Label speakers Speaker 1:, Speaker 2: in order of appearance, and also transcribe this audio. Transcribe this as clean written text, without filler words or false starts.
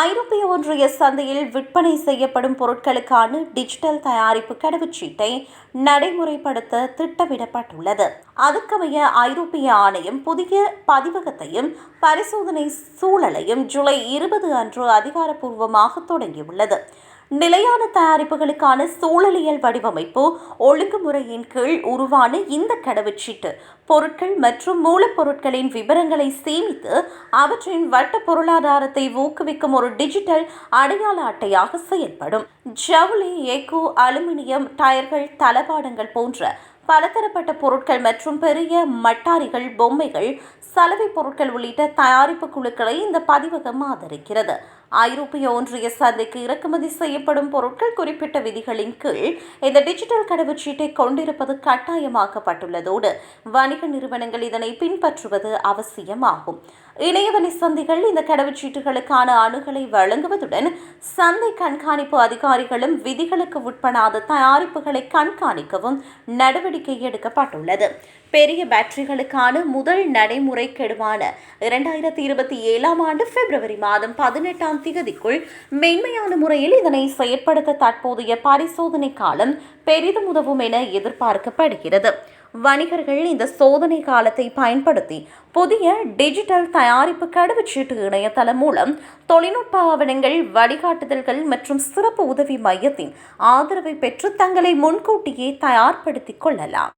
Speaker 1: ஐரோப்பிய ஒன்றிய சந்தையில் விற்பனை செய்யப்படும் பொருட்களுக்கான டிஜிட்டல் தயாரிப்பு கடவுச்சீட்டை நடைமுறைப்படுத்த திட்டமிடப்பட்டுள்ளது. அதற்கமைய ஐரோப்பிய ஆணையம் புதிய பதிவகத்தையும் பரிசோதனை சூழலையும் ஜூலை 20 அன்று அதிகாரப்பூர்வமாக தொடங்கியுள்ளது. நிலையான தயாரிப்புகளுக்கான சூழலியல் வடிவமைப்பு ஒழுங்குமுறையின் கீழ் உருவான இந்த கடவுச்சீட்டு பொருட்கள் மற்றும் மூலப்பொருட்களின் விவரங்களை சேமித்து அவற்றின் வட்ட பொருளாதாரத்தை ஊக்குவிக்கும் ஒரு டிஜிட்டல் அடையாள அட்டையாக செயல்படும். ஜவுளி, எஃகு, அலுமினியம், டயர்கள், தளபாடங்கள் போன்ற பலதரப்பட்ட பொருட்கள் மற்றும் பெரிய மட்டாரிகள், பொம்மைகள், சலவை பொருட்கள் உள்ளிட்ட தயாரிப்பு குழுக்களை இந்த பதிவகம் ஆதரிக்கிறது. ஐரோப்பிய ஒன்றிய சந்தைக்கு இறக்குமதி செய்யப்படும் பொருட்கள் குறிப்பிட்ட விதிகளின் கீழ் இந்த டிஜிட்டல் கடவுச்சீட்டை கொண்டிருப்பது கட்டாயமாக்கப்பட்டுள்ளதோடு வணிக நிறுவனங்கள் இதனை பின்பற்றுவது அவசியமாகும். இணையவழி சந்தைகள் இந்த கடவுச்சீட்டுகளுக்கான அணுகலை வழங்குவதுடன் சந்தை கண்காணிப்பு அதிகாரிகளும் விதிகளுக்கு உட்படாத தயாரிப்புகளை கண்காணிக்கவும் நடவடிக்கை எடுக்கப்பட்டுள்ளது. பெரிய பேட்டரிகளுக்கான முதல் நடைமுறை கெடுவான 2027 ஆண்டு பிப்ரவரி மாதம் 18ஆம் தேதிக்குள் மென்மையான முறையில் இதனை செயற்படுத்த தற்போதைய பரிசோதனை காலம் பெரிதும் உதவும் என எதிர்பார்க்கப்படுகிறது. வணிகர்கள் இந்த சோதனை காலத்தை பயன்படுத்தி புதிய டிஜிட்டல் தயாரிப்பு கடவுச்சீட்டு இணையதளம் மூலம் தொழில்நுட்ப ஆவணங்கள், வழிகாட்டுதல்கள் மற்றும் சிறப்பு உதவி மையத்தின் ஆதரவை பெற்று தங்களை முன்கூட்டியே தயார்படுத்திக் கொள்ளலாம்.